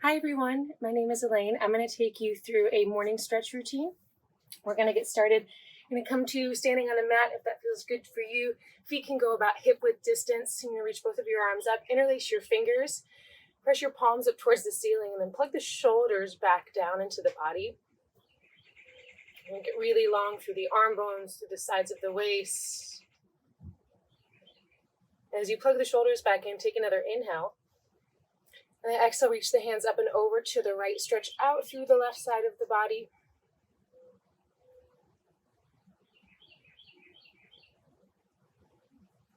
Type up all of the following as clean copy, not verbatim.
Hi everyone, my name is Elaine. I'm going to take you through a morning stretch routine. We're going to get started. I'm going to come to standing on a mat if that feels good for you. Feet can go about hip width distance. You're going to reach both of your arms up, interlace your fingers, press your palms up towards the ceiling, and then plug the shoulders back down into the body. And get really long through the arm bones, through the sides of the waist. As you plug the shoulders back in, take another inhale. And then exhale, reach the hands up and over to the right. Stretch out through the left side of the body.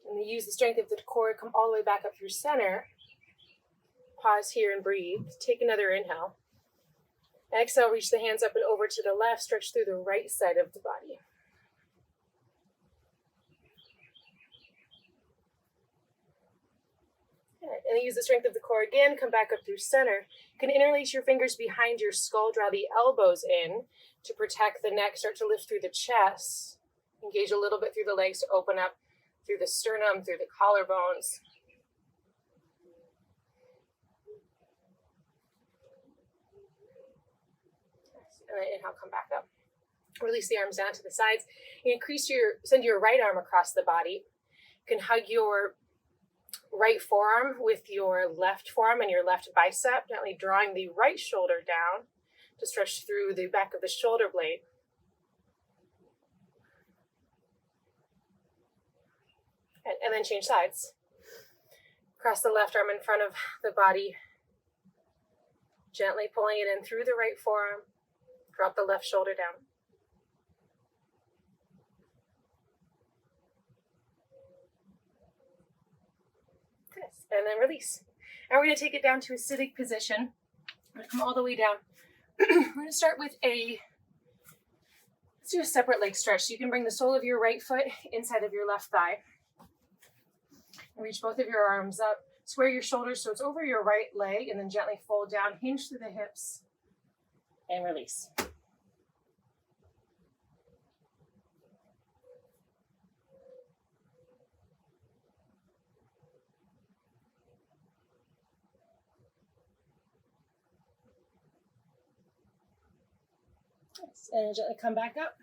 And then use the strength of the core, come all the way back up through center. Pause here and breathe. Take another inhale. Exhale, reach the hands up and over to the left. Stretch through the right side of the body. And then use the strength of the core again. Come back up through center. You can interlace your fingers behind your skull. Draw the elbows in to protect the neck. Start to lift through the chest. Engage a little bit through the legs to open up through the sternum, through the collarbones. And then inhale, come back up. Release the arms down to the sides. You send your right arm across the body. You can hug your right forearm with your left forearm and your left bicep, gently drawing the right shoulder down to stretch through the back of the shoulder blade. And then change sides. Cross the left arm in front of the body, gently pulling it in through the right forearm. Drop the left shoulder down. And then release. And we're going to take it down to a sitting position. I'm going to come all the way down. We're going to start with let's do a separate leg stretch. So you can bring the sole of your right foot inside of your left thigh. And reach both of your arms up. Square your shoulders so it's over your right leg, and then gently fold down, hinge through the hips, and release. And gently come back up.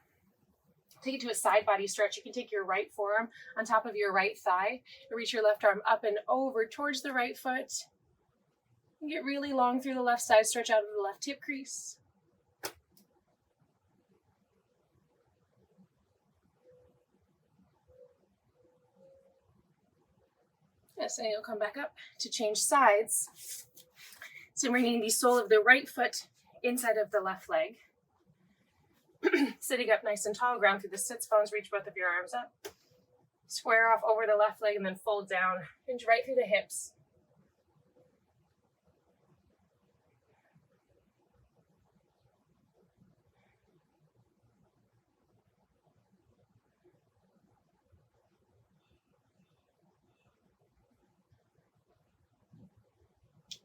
Take it to a side body stretch. You can take your right forearm on top of your right thigh and reach your left arm up and over towards the right foot. And get really long through the left side. Stretch out of the left hip crease. Yes, and you'll come back up to change sides. So bringing the sole of the right foot inside of the left leg. Sitting up nice and tall, ground through the sits bones, reach both of your arms up. Square off over the left leg and then fold down. Hinge right through the hips.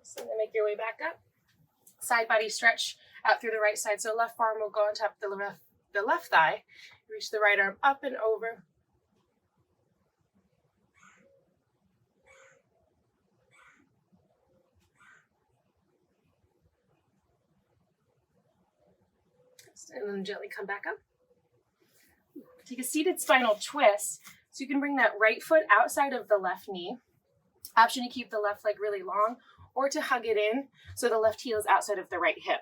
So then make your way back up. Side body stretch out through the right side. So left arm will go on top of the left thigh. Reach the right arm up and over. And then gently come back up. Take a seated spinal twist. So you can bring that right foot outside of the left knee. Option to keep the left leg really long or to hug it in so the left heel is outside of the right hip.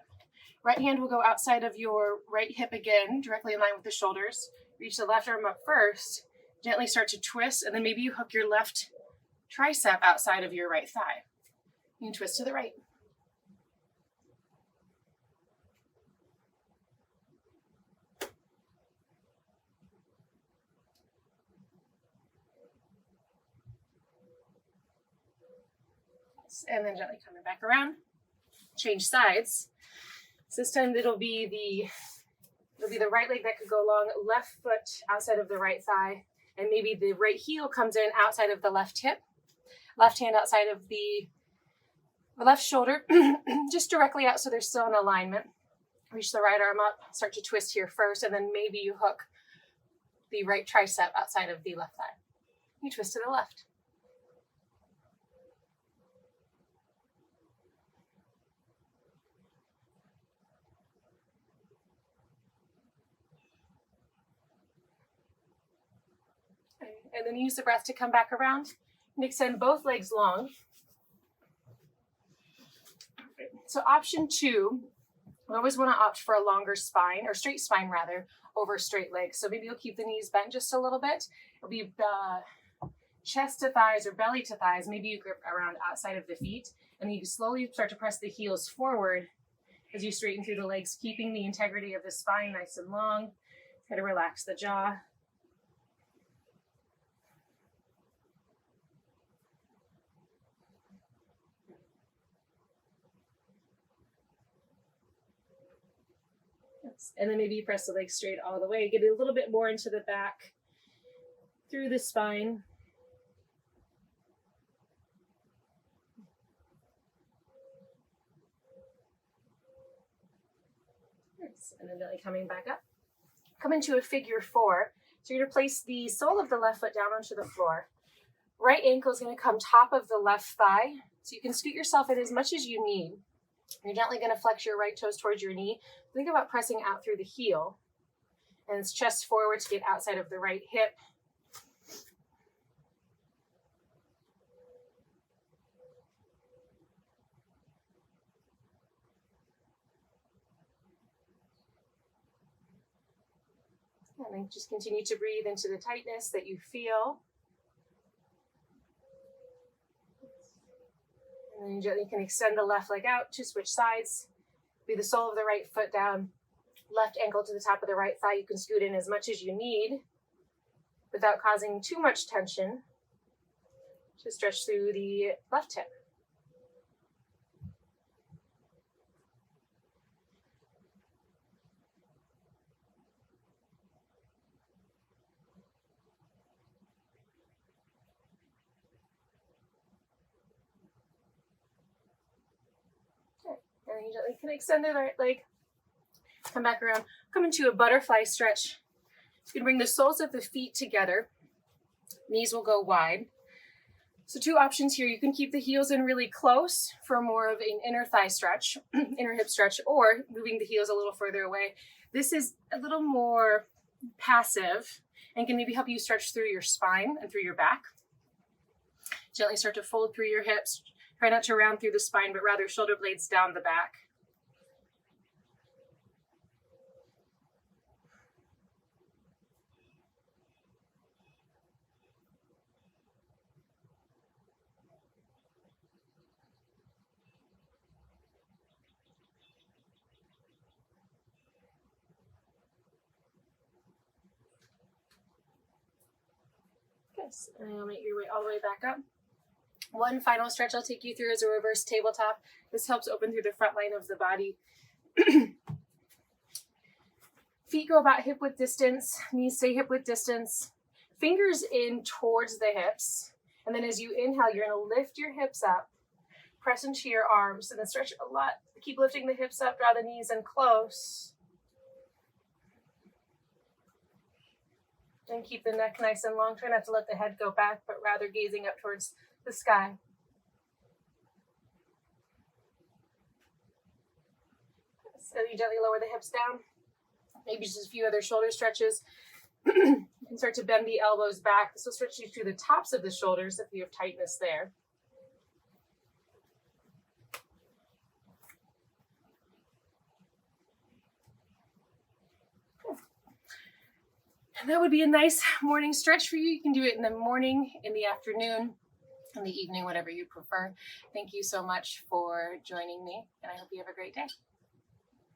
Right hand will go outside of your right hip again, directly in line with the shoulders. Reach the left arm up first. Gently start to twist, and then maybe you hook your left tricep outside of your right thigh. You can twist to the right. And then gently coming back around. Change sides. So this time it'll be the right leg that could go long, left foot outside of the right thigh, and maybe the right heel comes in outside of the left hip, left hand outside of the left shoulder, just directly out so they're still in alignment. Reach the right arm up, start to twist here first, and then maybe you hook the right tricep outside of the left thigh. You twist to the left. And then use the breath to come back around and extend both legs long. So option 2, we always want to opt for a longer spine, or straight spine rather, over straight legs. So maybe you'll keep the knees bent just a little bit. It'll be chest to thighs or belly to thighs. Maybe you grip around outside of the feet, and then you slowly start to press the heels forward as you straighten through the legs, keeping the integrity of the spine nice and long. Try to relax the jaw. And then maybe you press the legs straight all the way. Get a little bit more into the back, through the spine. And then gently coming back up. Come into a figure 4. So you're going to place the sole of the left foot down onto the floor. Right ankle is going to come top of the left thigh. So you can scoot yourself in as much as you need. You're gently going to flex your right toes towards your knee. Think about pressing out through the heel. And it's chest forward to get outside of the right hip. And then just continue to breathe into the tightness that you feel. And then you gently can extend the left leg out to switch sides. Be the sole of the right foot down, left ankle to the top of the right thigh. You can scoot in as much as you need without causing too much tension. Just stretch through the left hip. And then you gently can extend the right leg, come back around, come into a butterfly stretch. You can bring the soles of the feet together. Knees will go wide. So 2 options here. You can keep the heels in really close for more of an inner thigh stretch, inner hip stretch, or moving the heels a little further away. This is a little more passive and can maybe help you stretch through your spine and through your back. Gently start to fold through your hips. Try not to round through the spine, but rather shoulder blades down the back. Good. And you'll make your way all the way back up. One final stretch I'll take you through is a reverse tabletop. This helps open through the front line of the body. Feet go about hip width distance, knees stay hip width distance, fingers in towards the hips. And then as you inhale, you're going to lift your hips up, press into your arms, and then stretch a lot. Keep lifting the hips up, draw the knees in close. And keep the neck nice and long. Try not to let the head go back, but rather gazing up towards the sky. So you gently lower the hips down. Maybe just a few other shoulder stretches. You can start to bend the elbows back. This will stretch you to the tops of the shoulders if you have tightness there. And that would be a nice morning stretch for you. You can do it in the morning, in the afternoon, in the evening, whatever you prefer. Thank you so much for joining me, and I hope you have a great day.